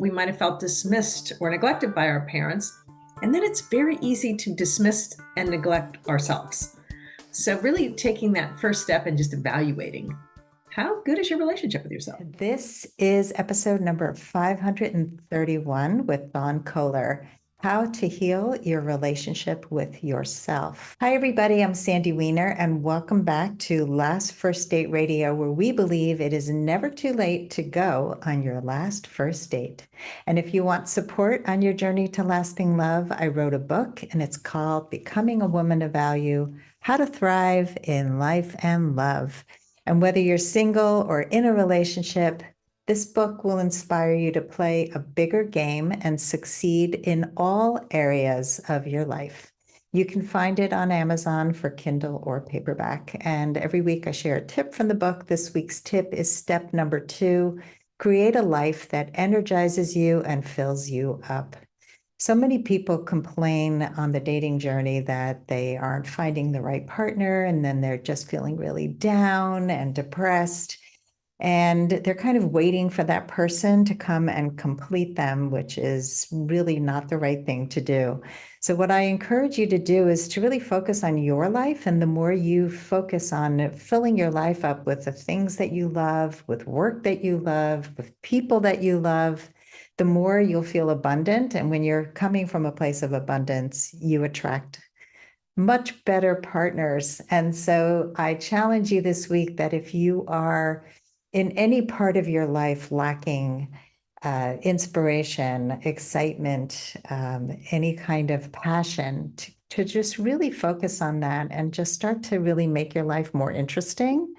we might have felt dismissed or neglected by our parents. And then it's very easy to dismiss and neglect ourselves. So really taking that first step and just evaluating, how good is your relationship with yourself? This is episode number 531 with Kohler, How to Heal Your Relationship with Yourself. Hi, everybody. I'm Sandy Weiner, and welcome back to Last First Date Radio, where we believe it is never too late to go on your last first date. And if you want support on your journey to lasting love, I wrote a book, and it's called Becoming a Woman of Value, How to Thrive in Life and Love. And whether you're single or in a relationship, this book will inspire you to play a bigger game and succeed in all areas of your life. You can find it on Amazon for Kindle or paperback. And every week I share a tip from the book. This week's tip is step number 2, create a life that energizes you and fills you up. So many people complain on the dating journey that they aren't finding the right partner, and then they're just feeling really down and depressed. And they're kind of waiting for that person to come and complete them, which is really not the right thing to do. So what I encourage you to do is to really focus on your life. And the more you focus on filling your life up with the things that you love, with work that you love, with people that you love, the more you'll feel abundant. And when you're coming from a place of abundance, you attract much better partners. And so I challenge you this week that if you are in any part of your life lacking inspiration, excitement, any kind of passion, to just really focus on that and just start to really make your life more interesting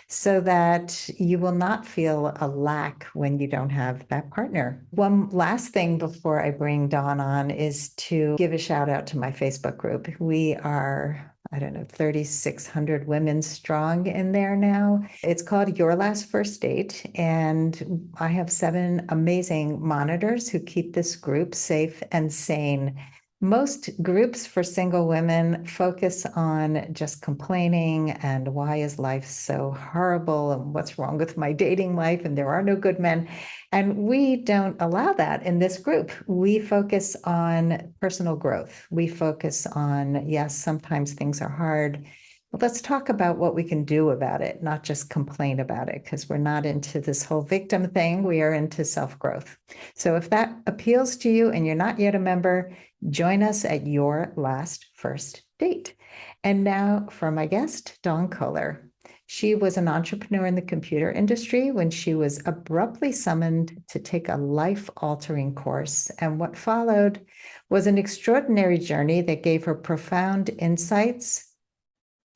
so that you will not feel a lack when you don't have that partner. One last thing before I bring Dawn on is to give a shout out to my Facebook group. We are 3,600 women strong in there now. It's called Your Last First Date, and I have 7 amazing monitors who keep this group safe and sane. Most groups for single women focus on just complaining and why is life so horrible and what's wrong with my dating life and there are no good men. And we don't allow that in this group. We focus on personal growth. We focus on, yes, sometimes things are hard, but let's talk about what we can do about it, not just complain about it, because we're not into this whole victim thing. We are into self-growth. So if that appeals to you and you're not yet a member, join us at Your Last First Date. And now for my guest, Dawn Kohler. She was an entrepreneur in the computer industry when she was abruptly summoned to take a life-altering course. And what followed was an extraordinary journey that gave her profound insights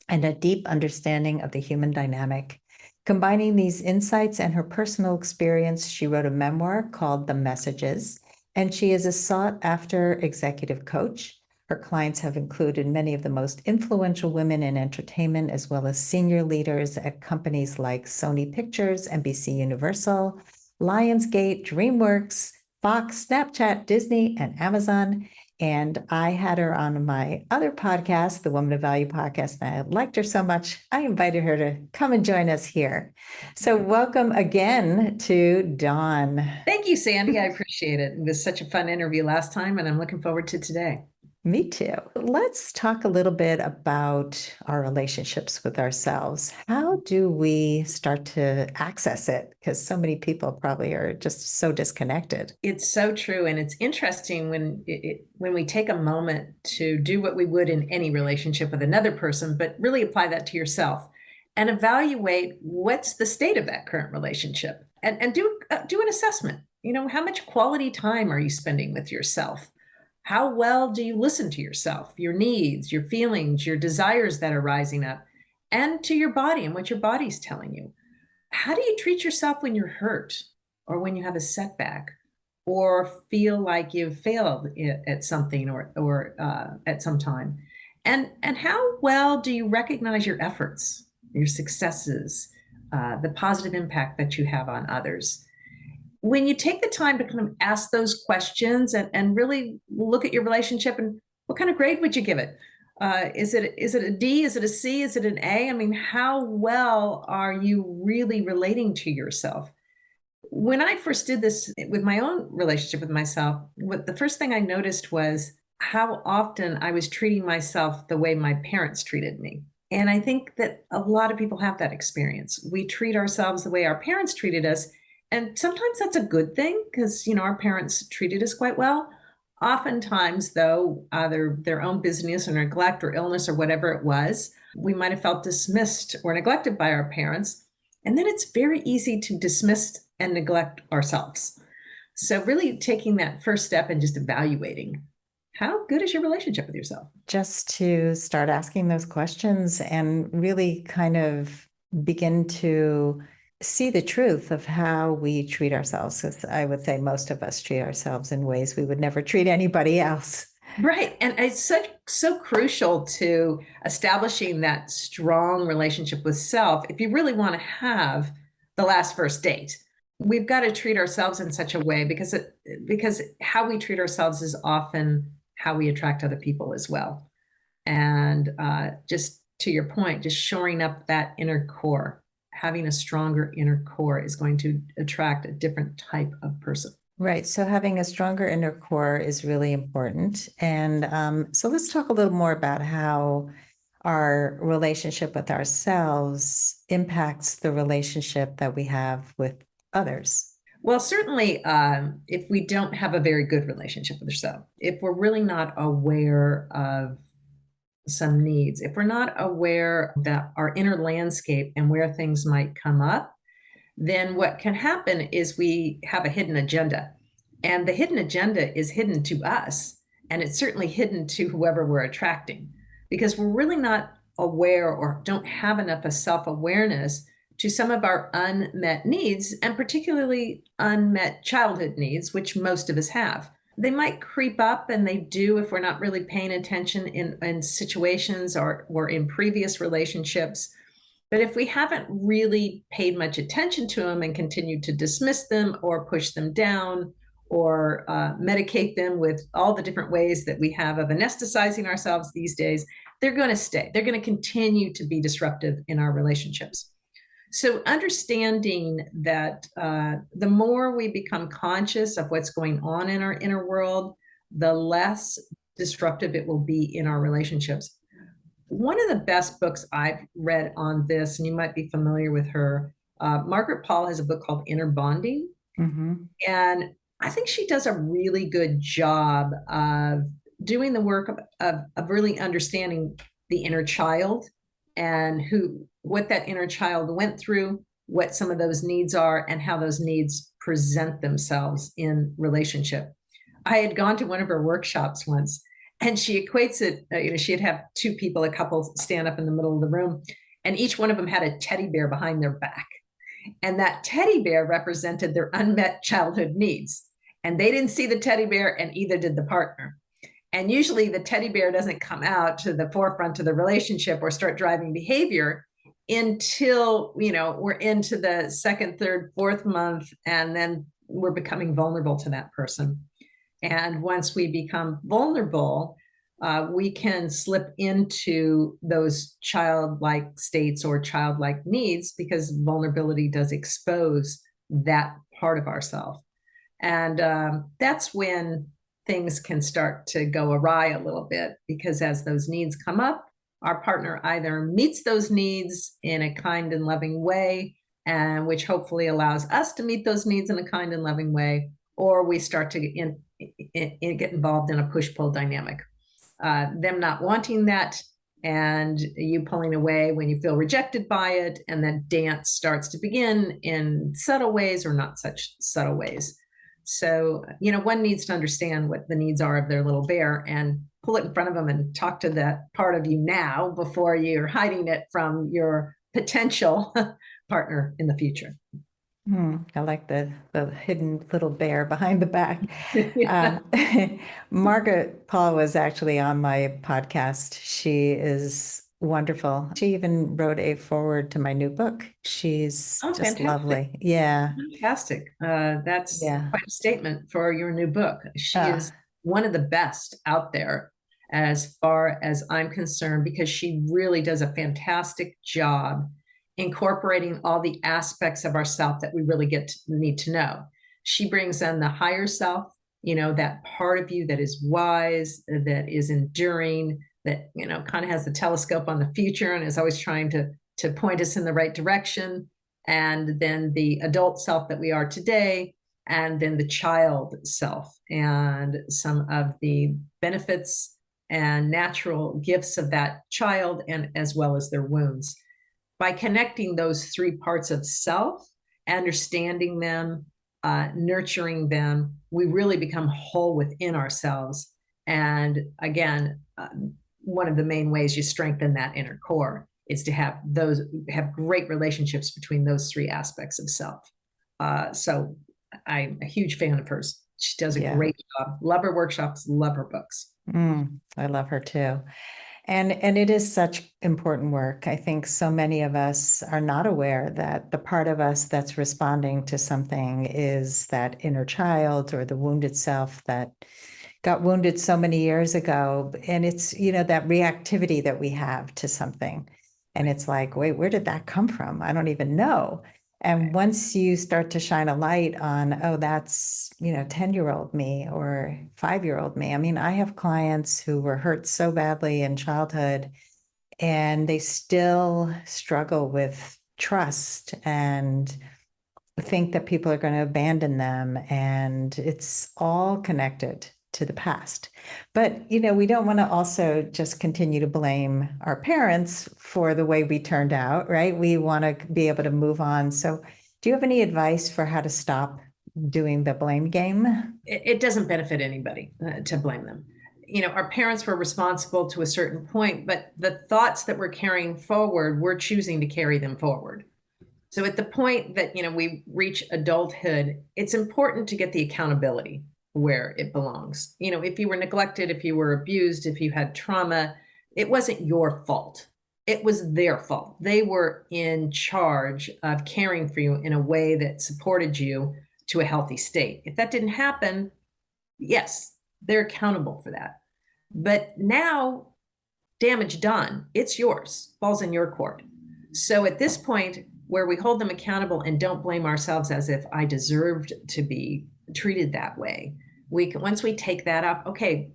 and a deep understanding of the human dynamic. Combining these insights and her personal experience, she wrote a memoir called The Messages, and she is a sought-after executive coach. Her clients have included many of the most influential women in entertainment, as well as senior leaders at companies like Sony Pictures, NBC Universal, Lionsgate, DreamWorks, Fox, Snapchat, Disney, and Amazon. And I had her on my other podcast, the Woman of Value podcast, and I liked her so much, I invited her to come and join us here. So welcome again to Dawn. Thank you, Sandy. I appreciate it. It was such a fun interview last time, and I'm looking forward to today. Me too. Let's talk a little bit about our relationships with ourselves. How do we start to access it? Because so many people probably are just so disconnected. It's so true. And it's interesting when we take a moment to do what we would in any relationship with another person, but really apply that to yourself and evaluate what's the state of that current relationship and do an assessment. How much quality time are you spending with yourself? How well do you listen to yourself, your needs, your feelings, your desires that are rising up, and to your body and what your body's telling you? How do you treat yourself when you're hurt or when you have a setback or feel like you've failed at something or at some time? And how well do you recognize your efforts, your successes, the positive impact that you have on others? When you take the time to kind of ask those questions and really look at your relationship, and what kind of grade would you give it? Is it a D? Is it a C? Is it an A? I mean, how well are you really relating to yourself? When I first did this with my own relationship with myself, what the first thing I noticed was how often I was treating myself the way my parents treated me. And I think that a lot of people have that experience. We treat ourselves the way our parents treated us. And sometimes that's a good thing because, our parents treated us quite well. Oftentimes, though, either their own busyness or neglect or illness or whatever it was, we might have felt dismissed or neglected by our parents. And then it's very easy to dismiss and neglect ourselves. So, really taking that first step and just evaluating how good is your relationship with yourself? Just to start asking those questions and really kind of begin to see the truth of how we treat ourselves. 'Cause I would say most of us treat ourselves in ways we would never treat anybody else. Right. And it's so crucial to establishing that strong relationship with self. If you really want to have the last first date, we've got to treat ourselves in such a way because how we treat ourselves is often how we attract other people as well. And just to your point, just shoring up that inner core, having a stronger inner core is going to attract a different type of person. Right. So having a stronger inner core is really important. And so let's talk a little more about how our relationship with ourselves impacts the relationship that we have with others. Well, certainly, if we don't have a very good relationship with ourselves, if we're really not aware of some needs, if we're not aware that our inner landscape and where things might come up, then what can happen is we have a hidden agenda. And the hidden agenda is hidden to us, and it's certainly hidden to whoever we're attracting, because we're really not aware or don't have enough of self awareness to some of our unmet needs, and particularly unmet childhood needs, which most of us have. They might creep up, and they do if we're not really paying attention in situations or in previous relationships. But if we haven't really paid much attention to them and continued to dismiss them or push them down or medicate them with all the different ways that we have of anesthetizing ourselves these days, they're going to stay. They're going to continue to be disruptive in our relationships. So, understanding that the more we become conscious of what's going on in our inner world, the less disruptive it will be in our relationships. One of the best books I've read on this, and you might be familiar with her, Margaret Paul has a book called Inner Bonding. Mm-hmm. And I think she does a really good job of doing the work of really understanding the inner child and what that inner child went through, what some of those needs are, and how those needs present themselves in relationship. I had gone to one of her workshops once, and she equates it, she'd have two people, a couple stand up in the middle of the room, and each one of them had a teddy bear behind their back. And that teddy bear represented their unmet childhood needs. And they didn't see the teddy bear, and either did the partner. And usually the teddy bear doesn't come out to the forefront of the relationship or start driving behavior until, we're into the second, third, fourth month, and then we're becoming vulnerable to that person. And once we become vulnerable, we can slip into those childlike states or childlike needs because vulnerability does expose that part of ourselves. And that's when things can start to go awry a little bit, because as those needs come up, our partner either meets those needs in a kind and loving way, and which hopefully allows us to meet those needs in a kind and loving way, or we start to get involved in a push-pull dynamic. Them not wanting that and you pulling away when you feel rejected by it, and then dance starts to begin in subtle ways or not such subtle ways. So, one needs to understand what the needs are of their little bear and pull it in front of them and talk to that part of you now before you're hiding it from your potential partner in the future. I like the hidden little bear behind the back. Margaret Paul was actually on my podcast. She is wonderful. She even wrote a foreword to my new book. She's just fantastic. Lovely. Yeah. Fantastic. That's quite a statement for your new book. She is one of the best out there as far as I'm concerned, because she really does a fantastic job incorporating all the aspects of ourself that we really need to know. She brings in the higher self, that part of you that is wise, that is enduring, that, kind of has the telescope on the future and is always trying to point us in the right direction. And then the adult self that we are today, and then the child self and some of the benefits and natural gifts of that child, and as well as their wounds. By connecting those three parts of self, understanding them, nurturing them, we really become whole within ourselves. And again, one of the main ways you strengthen that inner core is to have great relationships between those three aspects of self. So I'm a huge fan of hers. She does a great job. Love her workshops, love her books. I love her too. And it is such important work. I think so many of us are not aware that the part of us that's responding to something is that inner child or the wounded self that got wounded so many years ago. And it's, that reactivity that we have to something. And it's like, wait, where did that come from? I don't even know. And once you start to shine a light on, oh, that's, 10-year-old me or 5-year-old me. I mean, I have clients who were hurt so badly in childhood and they still struggle with trust and think that people are going to abandon them. And it's all connected to the past. But, we don't want to also just continue to blame our parents for the way we turned out, right? We want to be able to move on. So do you have any advice for how to stop doing the blame game? It doesn't benefit anybody to blame them. Our parents were responsible to a certain point, but the thoughts that we're carrying forward, we're choosing to carry them forward. So at the point that, we reach adulthood, it's important to get the accountability where it belongs. If you were neglected, if you were abused, if you had trauma, it wasn't your fault. It was their fault. They were in charge of caring for you in a way that supported you to a healthy state. If that didn't happen, yes, they're accountable for that. But now, damage done, it's yours, falls in your court. So at this point, where we hold them accountable and don't blame ourselves as if I deserved to be treated that way, once we take that up, okay,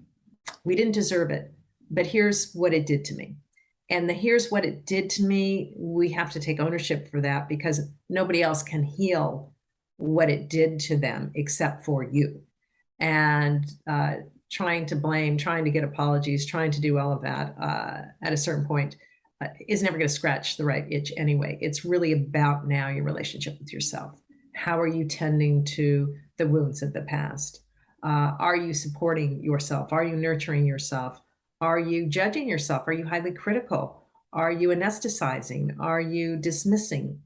we didn't deserve it, but here's what it did to me. And here's what it did to me, we have to take ownership for that because nobody else can heal what it did to them except for you. And trying to blame, trying to get apologies, trying to do all of that at a certain point is never going to scratch the right itch anyway. It's really about now your relationship with yourself. How are you tending to the wounds of the past? Are you supporting yourself? Are you nurturing yourself? Are you judging yourself? Are you highly critical? Are you anesthetizing? Are you dismissing?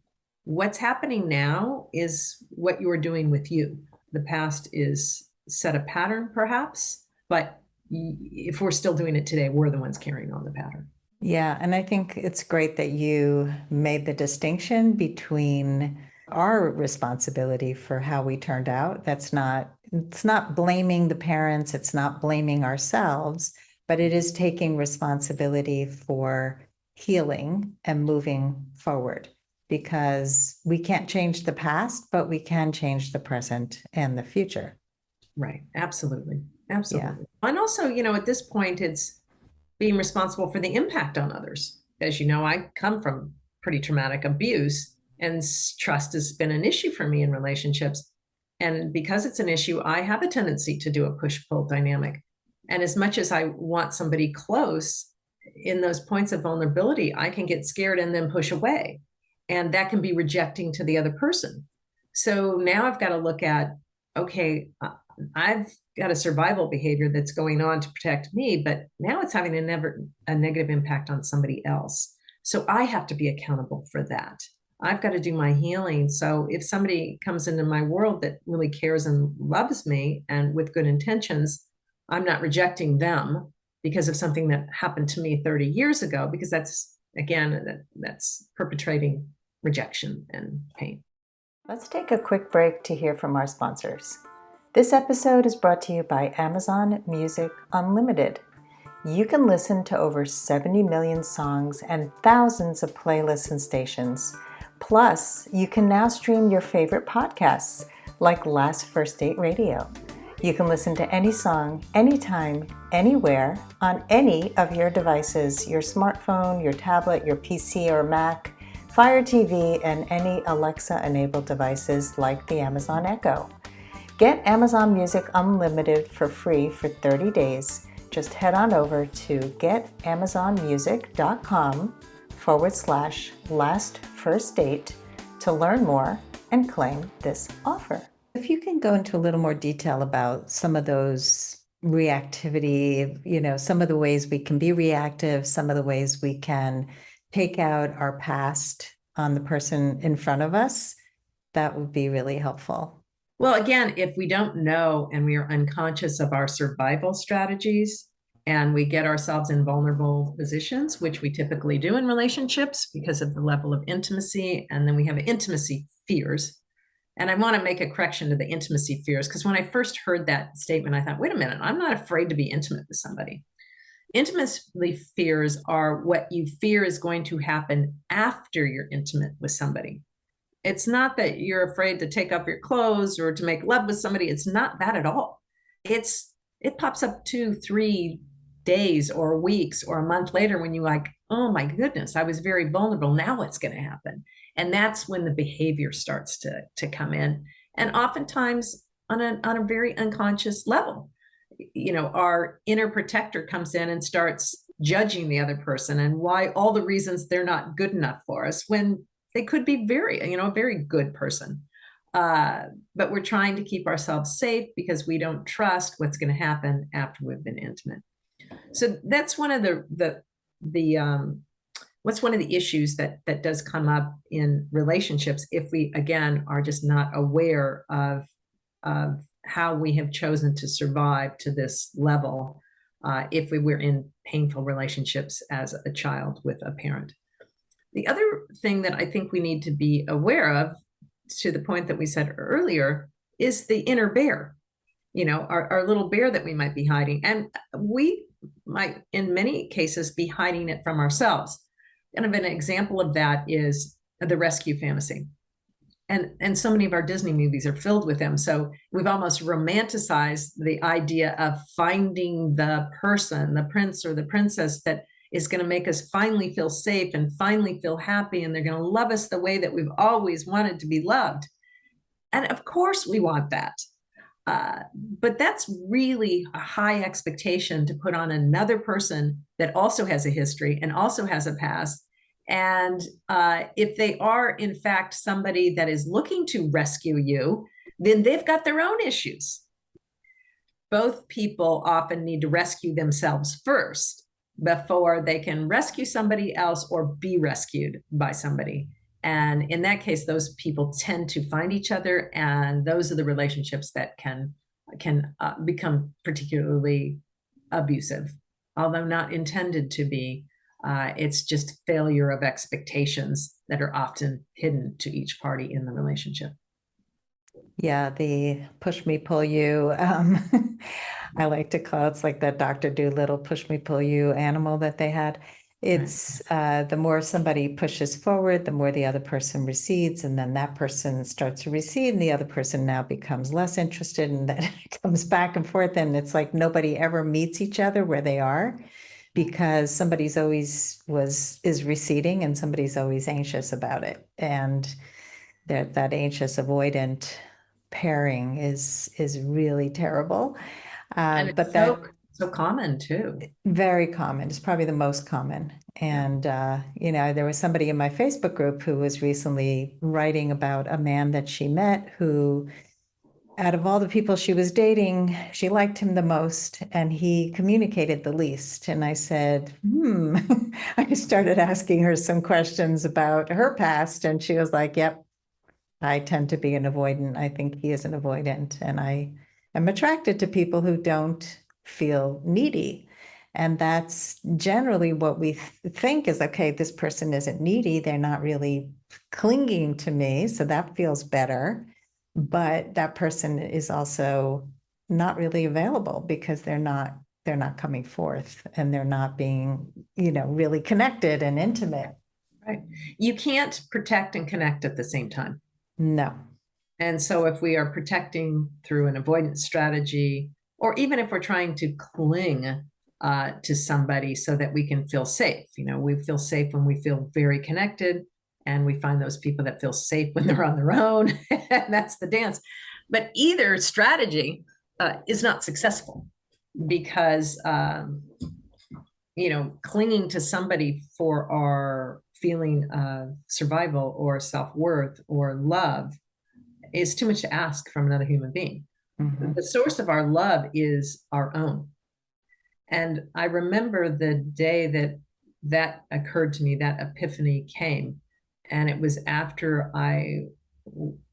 What's happening now is what you are doing with you. The past is set a pattern, perhaps, but if we're still doing it today, we're the ones carrying on the pattern. Yeah, and I think it's great that you made the distinction between our responsibility for how we turned out. It's not blaming the parents, it's not blaming ourselves, but it is taking responsibility for healing and moving forward because we can't change the past, but we can change the present and the future. Right. Absolutely. Absolutely. Yeah. And also, at this point, it's being responsible for the impact on others. As you know, I come from pretty traumatic abuse, and trust has been an issue for me in relationships. And because it's an issue, I have a tendency to do a push-pull dynamic. And as much as I want somebody close, in those points of vulnerability, I can get scared and then push away. And that can be rejecting to the other person. So now I've got to look at, okay, I've got a survival behavior that's going on to protect me, but now it's having a negative impact on somebody else. So I have to be accountable for that. I've got to do my healing. So if somebody comes into my world that really cares and loves me and with good intentions, I'm not rejecting them because of something that happened to me 30 years ago, because that's perpetrating rejection and pain. Let's take a quick break to hear from our sponsors. This episode is brought to you by Amazon Music Unlimited. You can listen to over 70 million songs and thousands of playlists and stations Plus, you can now stream your favorite podcasts like Last First Date Radio. You can listen to any song, anytime, anywhere, on any of your devices, your smartphone, your tablet, your PC or Mac, Fire TV, and any Alexa-enabled devices like the Amazon Echo. Get Amazon Music Unlimited for free for 30 days. Just head on over to getamazonmusic.com/lastfirstdate to learn more and claim this offer. If you can go into a little more detail about some of those reactivity, some of the ways we can be reactive, some of the ways we can take out our past on the person in front of us, that would be really helpful. Well, again, if we don't know and we are unconscious of our survival strategies and we get ourselves in vulnerable positions, which we typically do in relationships because of the level of intimacy, and then we have intimacy fears. And I want to make a correction to the intimacy fears, because when I first heard that statement, I thought, wait a minute, I'm not afraid to be intimate with somebody. Intimacy fears are what you fear is going to happen after you're intimate with somebody. It's not that you're afraid to take up your clothes or to make love with somebody. It's not that at all. It pops up 2-3 days or weeks or a month later when you like, oh my goodness, I was very vulnerable. Now what's going to happen? And that's when the behavior starts to come in. And oftentimes on a very unconscious level, our inner protector comes in and starts judging the other person and why all the reasons they're not good enough for us when they could be a very good person. But we're trying to keep ourselves safe because we don't trust what's going to happen after we've been intimate. So that's one of what's one of the issues that does come up in relationships if we again are just not aware of how we have chosen to survive to this level if we were in painful relationships as a child with a parent. The other thing that I think we need to be aware of, to the point that we said earlier, is the inner bear, our little bear that we might be hiding. And we might, in many cases, be hiding it from ourselves. Kind of an example of that is the rescue fantasy. And so many of our Disney movies are filled with them. So we've almost romanticized the idea of finding the person, the prince or the princess that is going to make us finally feel safe and finally feel happy. And they're going to love us the way that we've always wanted to be loved. And of course we want that. But that's really a high expectation to put on another person that also has a history and also has a past. And if they are, in fact, somebody that is looking to rescue you, then they've got their own issues. Both people often need to rescue themselves first before they can rescue somebody else or be rescued by somebody. And in that case, those people tend to find each other, and those are the relationships that can become particularly abusive, although not intended to be. It's just failure of expectations that are often hidden to each party in the relationship. Yeah, the push me, pull you. I like to call it's like that Dr. Dolittle push me, pull you animal that they had. It's the more somebody pushes forward, the more the other person recedes, and then that person starts to recede, and the other person now becomes less interested, and then it comes back and forth, and it's like nobody ever meets each other where they are, because somebody's always is receding, and somebody's always anxious about it, and that anxious avoidant pairing is really terrible. And But it's that so common too. very common. It's probably the most common. And, there was somebody in my Facebook group who was recently writing about a man that she met who, out of all the people she was dating, she liked him the most and he communicated the least. And I said, I started asking her some questions about her past. And she was like, yep, I tend to be an avoidant. I think he is an avoidant. And I am attracted to people who don't feel needy. And that's generally what we think is, okay, this person isn't needy. They're not really clinging to me. So that feels better. But that person is also not really available because they're not coming forth and they're not being, really connected and intimate. Right. You can't protect and connect at the same time. No. And so if we are protecting through an avoidance strategy, or even if we're trying to cling to somebody so that we can feel safe, we feel safe when we feel very connected, and we find those people that feel safe when they're on their own, and that's the dance. But either strategy is not successful because, clinging to somebody for our feeling of survival or self-worth or love is too much to ask from another human being. Mm-hmm. The source of our love is our own. And I remember the day that occurred to me, that epiphany came. And it was after I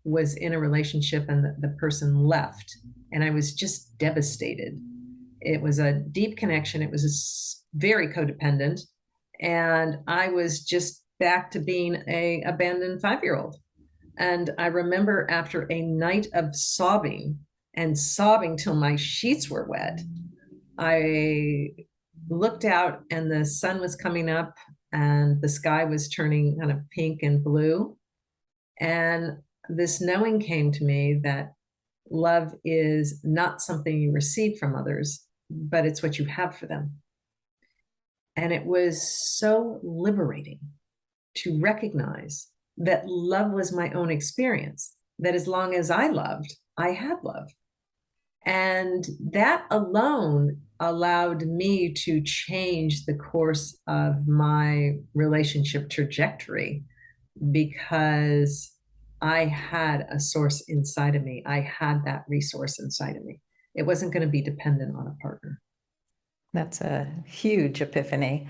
was in a relationship and the person left. And I was just devastated. It was a deep connection. It was very codependent. And I was just back to being a abandoned 5-year-old. And I remember after a night of sobbing and sobbing till my sheets were wet, I looked out and the sun was coming up and the sky was turning kind of pink and blue. And this knowing came to me that love is not something you receive from others, but it's what you have for them. And it was so liberating to recognize that love was my own experience, that as long as I loved, I had love. And that alone allowed me to change the course of my relationship trajectory because I had a source inside of me. I had that resource inside of me. It wasn't going to be dependent on a partner. That's a huge epiphany.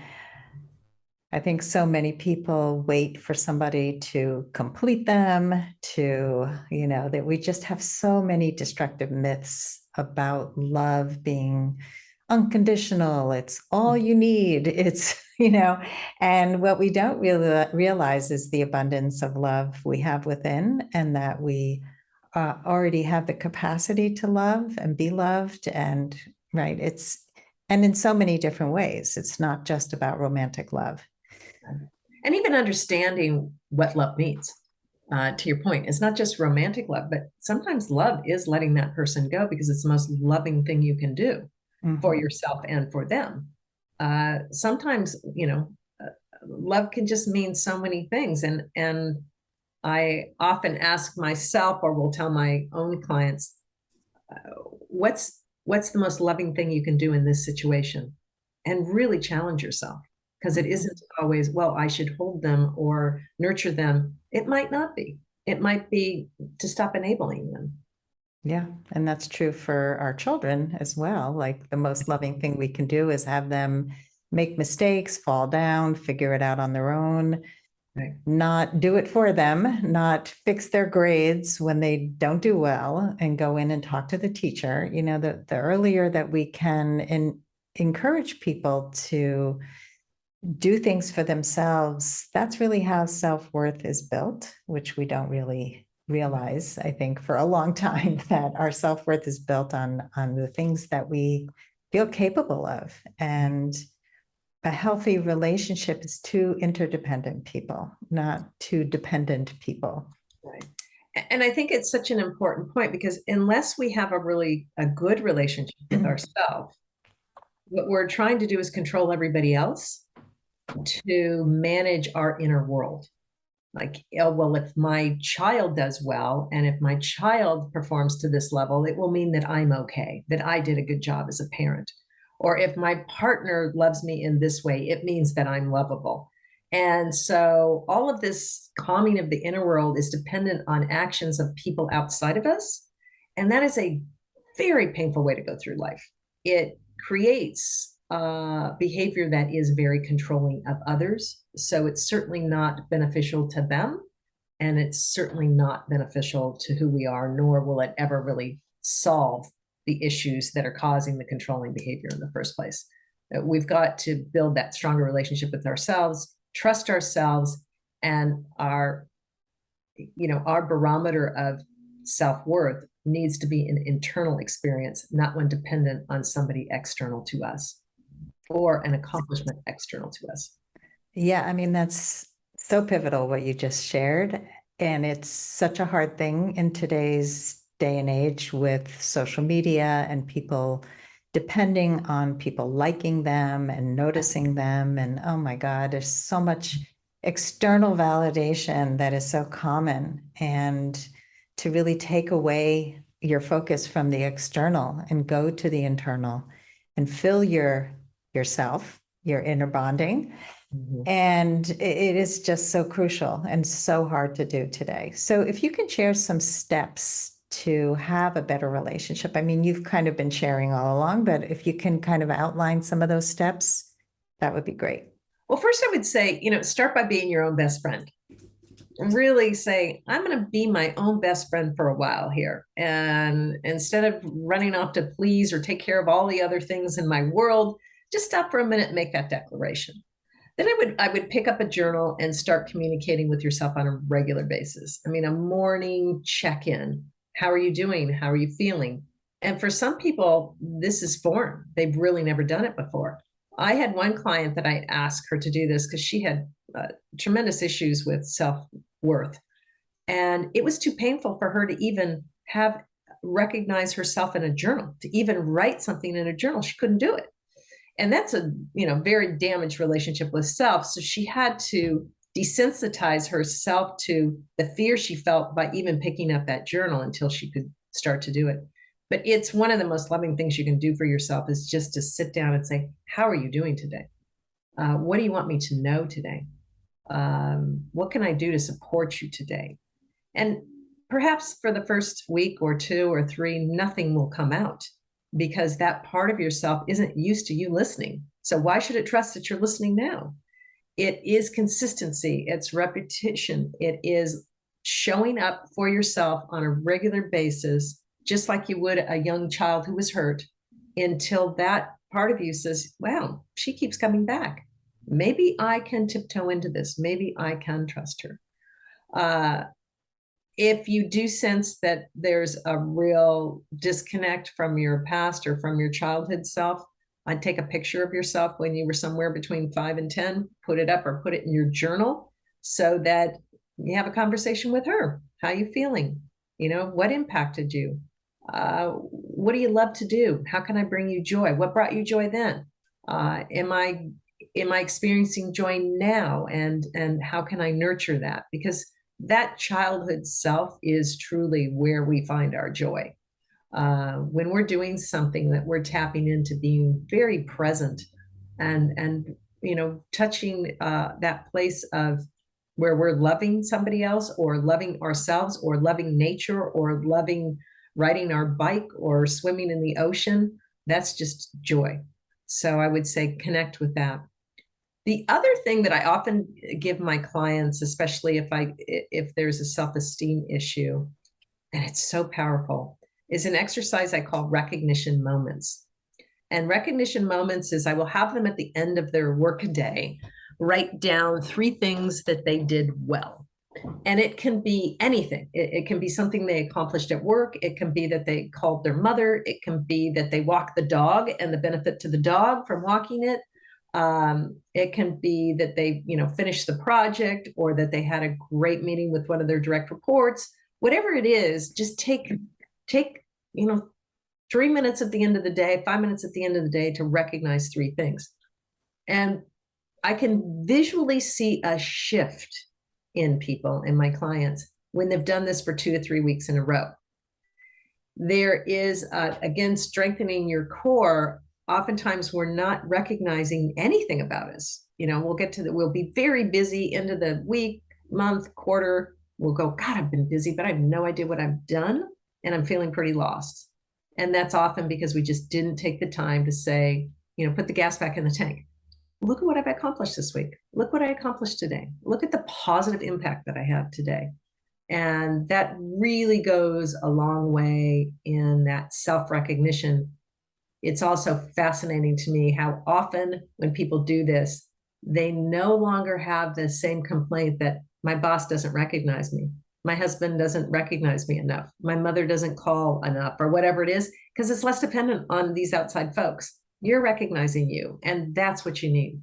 I think so many people wait for somebody to complete them, that we just have so many destructive myths about love being unconditional. It's all you need. And what we don't really realize is the abundance of love we have within, and that we already have the capacity to love and be loved. And right, and in so many different ways. It's not just about romantic love. And even understanding what love means. To your point, it's not just romantic love, but sometimes love is letting that person go because it's the most loving thing you can do for yourself and for them. Sometimes, love can just mean so many things. And I often ask myself, or will tell my own clients, what's the most loving thing you can do in this situation? And really challenge yourself, because it isn't always, well, I should hold them or nurture them. It might not be. It might be to stop enabling them. Yeah, and that's true for our children as well. Like, the most loving thing we can do is have them make mistakes, fall down, figure it out on their own, Right. not do it for them, not fix their grades when they don't do well, and go in and talk to the teacher. The earlier that we can encourage people to do things for themselves, that's really how self-worth is built, which we don't really realize, I think, for a long time, that our self-worth is built on the things that we feel capable of. And a healthy relationship is two interdependent people, not two dependent people. Right. And I think it's such an important point, because unless we have a good relationship with ourselves, what we're trying to do is control everybody else to manage our inner world. Like, oh, well, if my child does well, and if my child performs to this level, it will mean that I'm okay, that I did a good job as a parent. Or if my partner loves me in this way, it means that I'm lovable. And so all of this calming of the inner world is dependent on actions of people outside of us. And that is a very painful way to go through life. It creates behavior that is very controlling of others. So it's certainly not beneficial to them. And it's certainly not beneficial to who we are, nor will it ever really solve the issues that are causing the controlling behavior in the first place. We've got to build that stronger relationship with ourselves, trust ourselves, and our barometer of self-worth needs to be an internal experience, not one dependent on somebody external to us or an accomplishment external to us. Yeah, I mean, that's So pivotal what you just shared. And it's such a hard thing in today's day and age with social media and people depending on people liking them and noticing them. And oh my God, there's so much external validation that is so common. And to really take away your focus from the external and go to the internal and fill yourself, your inner bonding. And it is just so crucial and so hard to do today. So if you can share some steps to have a better relationship, I mean, you've kind of been sharing all along, but if you can kind of outline some of those steps, that would be great. Well, first I would say, start by being your own best friend. And really say, I'm going to be my own best friend for a while here. And instead of running off to please or take care of all the other things in my world, just stop for a minute and make that declaration. Then I would pick up a journal and start communicating with yourself on a regular basis. I mean, a morning check-in. How are you doing? How are you feeling? And for some people, this is foreign. They've really never done it before. I had one client that I asked her to do this because she had tremendous issues with self-worth. And it was too painful for her to even have recognize herself in a journal, to even write something in a journal. She couldn't do it. And that's a very damaged relationship with self. So she had to desensitize herself to the fear she felt by even picking up that journal until she could start to do it. But it's one of the most loving things you can do for yourself is just to sit down and say, how are you doing today? What do you want me to know today? What can I do to support you today? And perhaps for the first week or two or three, nothing will come out because that part of yourself isn't used to you listening. So why should it trust that you're listening now? It is consistency, it's repetition, it is showing up for yourself on a regular basis, just like you would a young child who was hurt, until that part of you says, wow, she keeps coming back. Maybe I can tiptoe into this. Maybe I can trust her. If you do sense that there's a real disconnect from your past or from your childhood self, I'd take a picture of yourself when you were somewhere between 5 and 10, put it up or put it in your journal so that you have a conversation with her. How are you feeling? What impacted you? What do you love to do? How can I bring you joy? What brought you joy then? Am I experiencing joy now? And how can I nurture that? Because that childhood self is truly where we find our joy. When we're doing something that we're tapping into being very present and touching that place of where we're loving somebody else or loving ourselves or loving nature or loving riding our bike or swimming in the ocean, that's just joy. So I would say connect with that. The other thing that I often give my clients, especially if there's a self-esteem issue, and it's so powerful, is an exercise I call recognition moments. And recognition moments is I will have them at the end of their workday write down 3 things that they did well. And it can be anything. It can be something they accomplished at work. It can be that they called their mother. It can be that they walked the dog and the benefit to the dog from walking it. It can be that they, finished the project or that they had a great meeting with one of their direct reports. Whatever it is, just take 3 minutes at the end of the day, 5 minutes at the end of the day to recognize 3 things. And I can visually see a shift in people, in my clients, when they've done this for 2 to 3 weeks in a row. There is, again, strengthening your core. Oftentimes we're not recognizing anything about us. We'll be very busy into the week, month, quarter. We'll go, God, I've been busy, but I have no idea what I've done. And I'm feeling pretty lost. And that's often because we just didn't take the time to say, put the gas back in the tank. Look at what I've accomplished this week. Look what I accomplished today. Look at the positive impact that I have today. And that really goes a long way in that self-recognition. It's also fascinating to me how often when people do this, they no longer have the same complaint that my boss doesn't recognize me. My husband doesn't recognize me enough. My mother doesn't call enough or whatever it is, because it's less dependent on these outside folks. You're recognizing you, and that's what you need.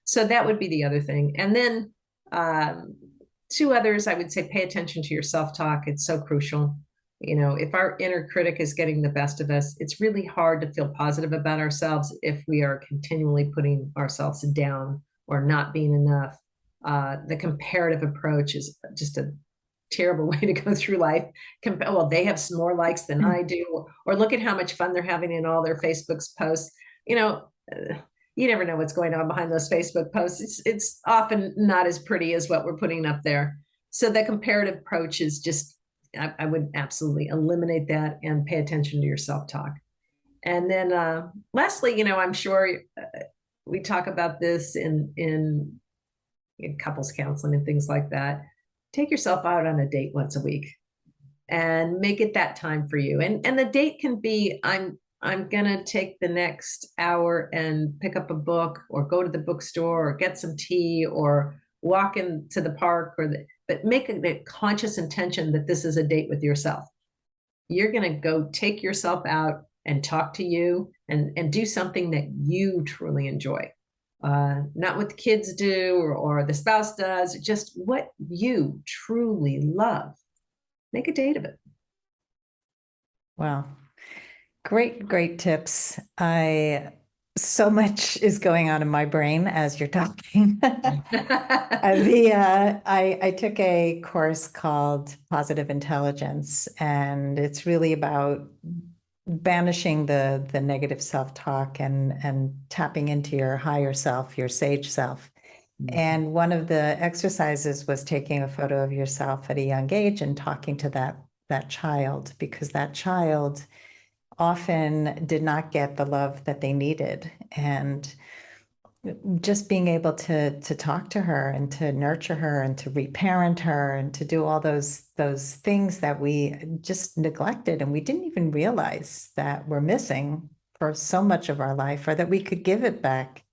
So that would be the other thing. And then Um, Two others, I would say pay attention to your self-talk. It's so crucial. If our inner critic is getting the best of us, it's really hard to feel positive about ourselves if we are continually putting ourselves down or not being enough. The comparative approach is just a terrible way to go through life. Well, they have some more likes than I do, or look at how much fun they're having in all their Facebook's posts. You know, you never know what's going on behind those Facebook posts. It's often not as pretty as what we're putting up there. So the comparative approach is just, I would absolutely eliminate that and pay attention to your self-talk. And then lastly, I'm sure we talk about this in couples counseling and things like that. Take yourself out on a date once a week and make it that time for you. And the date can be, I'm gonna take the next hour and pick up a book or go to the bookstore or get some tea or walk into the park but make a conscious intention that this is a date with yourself. You're gonna go take yourself out and talk to you and do something that you truly enjoy. Not what the kids do or the spouse does, just what you truly love. Make a date of it. Wow. Great tips. So much is going on in my brain as you're talking. I took a course called Positive Intelligence, and it's really about banishing the negative self-talk and tapping into your higher self, your sage self. And one of the exercises was taking a photo of yourself at a young age and talking to that child, because that child often did not get the love that they needed. And just being able to talk to her and to nurture her and to reparent her and to do all those things that we just neglected and we didn't even realize that we're missing for so much of our life, or that we could give it back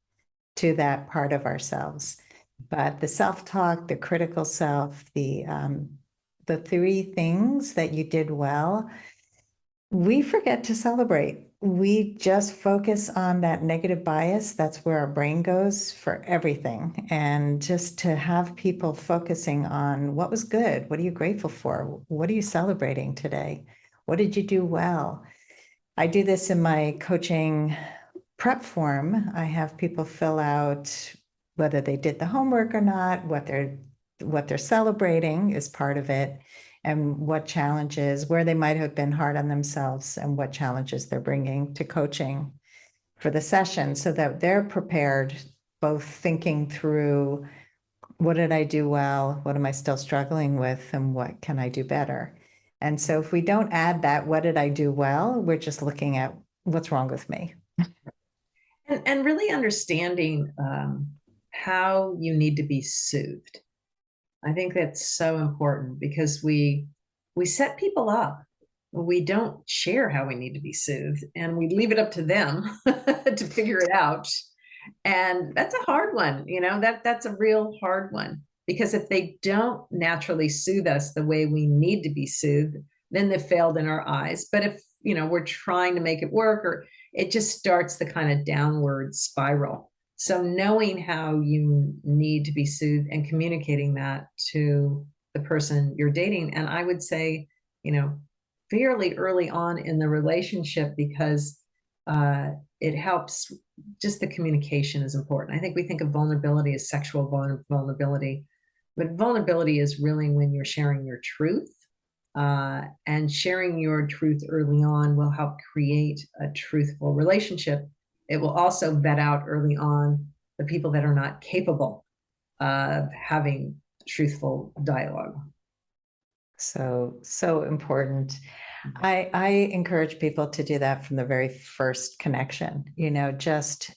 to that part of ourselves. But the self-talk, the critical self, the three things that you did well, we forget to celebrate. We just focus on that negative bias. That's where our brain goes for everything. And just to have people focusing on what was good, what are you grateful for? What are you celebrating today? What did you do well? I do this in my coaching prep form. I have people fill out whether they did the homework or not, what they're celebrating is part of it, and what challenges, where they might have been hard on themselves, and what challenges they're bringing to coaching for the session, so that they're prepared, both thinking through what did I do well, what am I still struggling with, and what can I do better. And so if we don't add that, what did I do well, we're just looking at what's wrong with me. And really understanding how you need to be soothed. I think that's so important because we set people up. We don't share how we need to be soothed, and we leave it up to them to figure it out. And that's a hard one, that's a real hard one, because if they don't naturally soothe us the way we need to be soothed, then they've failed in our eyes. But if we're trying to make it work, or it just starts the kind of downward spiral. So knowing how you need to be soothed and communicating that to the person you're dating, and I would say, fairly early on in the relationship, because it helps. Just the communication is important. I think we think of vulnerability as sexual vulnerability, but vulnerability is really when you're sharing your truth. And sharing your truth early on will help create a truthful relationship. It will also vet out early on the people that are not capable of having truthful dialogue. So important. I encourage people to do that from the very first connection. Just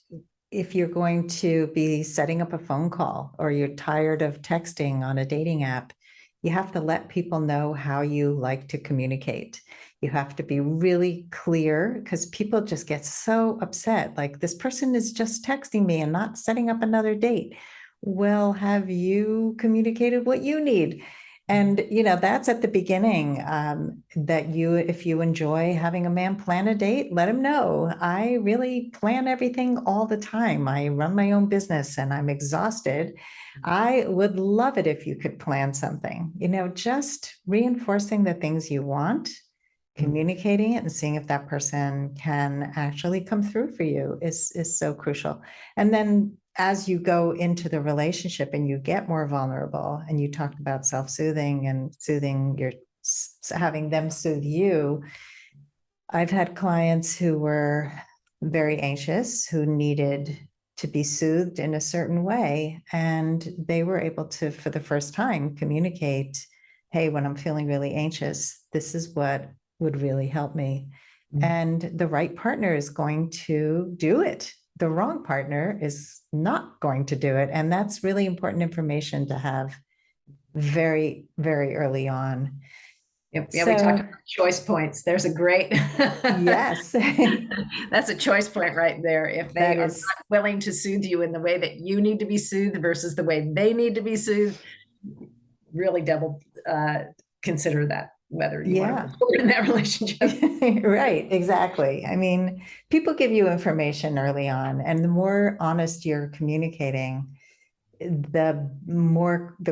if you're going to be setting up a phone call, or you're tired of texting on a dating app, you have to let people know how you like to communicate. You have to be really clear, because people just get so upset. Like, this person is just texting me and not setting up another date. Well, have you communicated what you need? And, that's at the beginning, that if you enjoy having a man plan a date, let him know. I really plan everything all the time. I run my own business and I'm exhausted. I would love it if you could plan something, just reinforcing the things you want, communicating it and seeing if that person can actually come through for you is so crucial. And then as you go into the relationship and you get more vulnerable, and you talked about self-soothing and having them soothe you. I've had clients who were very anxious, who needed to be soothed in a certain way. And they were able to, for the first time, communicate, hey, when I'm feeling really anxious, this is what would really help me. And the right partner is going to do it. The wrong partner is not going to do it. And that's really important information to have very, very early on. Yep. Yeah, we talked about choice points. There's a great yes. That's a choice point right there. If they are not willing to soothe you in the way that you need to be soothed versus the way they need to be soothed, really double consider that, whether you want to move forward in that relationship. Right, exactly. I mean, people give you information early on, and the more honest you're communicating, the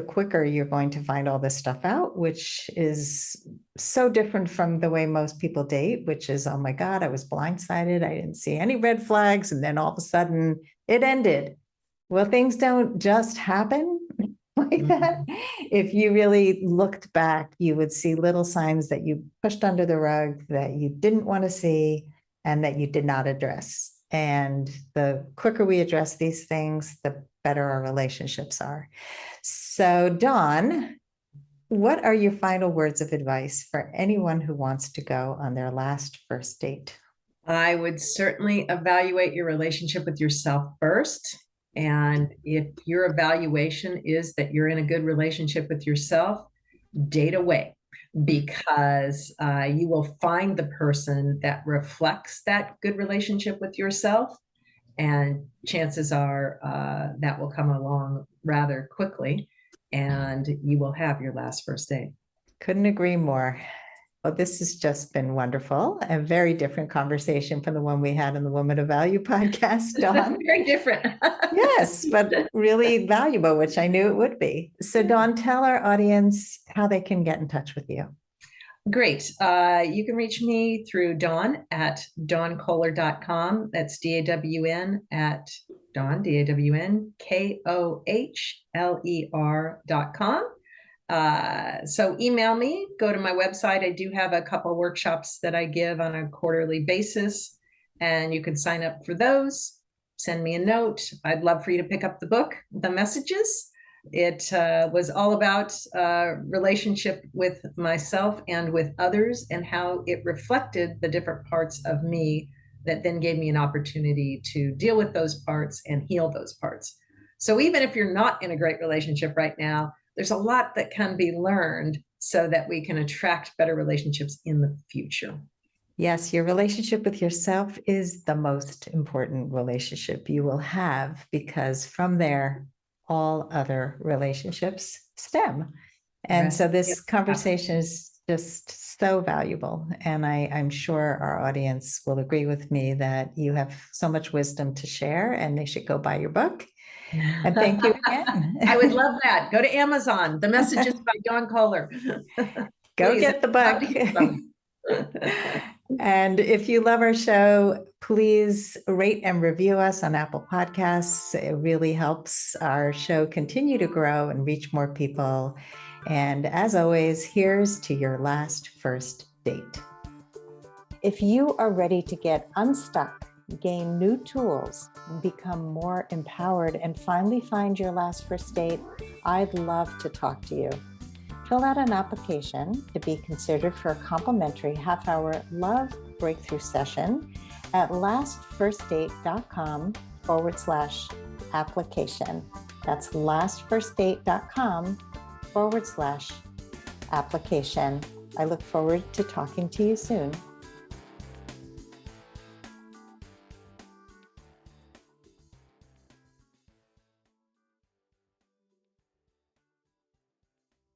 quicker you're going to find all this stuff out, which is so different from the way most people date, which is, oh my God, I was blindsided. I didn't see any red flags. And then all of a sudden it ended. Well, things don't just happen like that. If you really looked back, you would see little signs that you pushed under the rug, that you didn't want to see, and that you did not address. And the quicker we address these things, the better our relationships are. So, Dawn, what are your final words of advice for anyone who wants to go on their last first date? I would certainly evaluate your relationship with yourself first. And if your evaluation is that you're in a good relationship with yourself, date away, because you will find the person that reflects that good relationship with yourself. And chances are that will come along rather quickly, and you will have your last first date. Couldn't agree more. Well, this has just been wonderful. A very different conversation from the one we had in the Woman of Value podcast, Dawn. Very different. Yes, but really valuable, which I knew it would be. So, Dawn, tell our audience how they can get in touch with you. Great. You can reach me through Dawn at dawnkohler.com. That's DAWN at Dawn, DAWNKOHLER.com. So email me, go to my website. I do have a couple of workshops that I give on a quarterly basis, and you can sign up for those. Send me a note. I'd love for you to pick up the book, The Messages. It was all about relationship with myself and with others, and how it reflected the different parts of me that then gave me an opportunity to deal with those parts and heal those parts. So even if you're not in a great relationship right now, there's a lot that can be learned so that we can attract better relationships in the future. Yes, your relationship with yourself is the most important relationship you will have, because from there, all other relationships stem. And so this conversation is just so valuable. And I'm sure our audience will agree with me that you have so much wisdom to share, and they should go buy your book. And thank you again. I would love that. Go to Amazon. The Messages by Dawn Kohler. Go get the book. And if you love our show, please rate and review us on Apple Podcasts. It really helps our show continue to grow and reach more people. And as always, here's to your last first date. If you are ready to get unstuck, gain new tools, become more empowered, and finally find your last first date, I'd love to talk to you. Fill out an application to be considered for a complimentary half-hour love breakthrough session at lastfirstdate.com/application. That's lastfirstdate.com/application. I look forward to talking to you soon.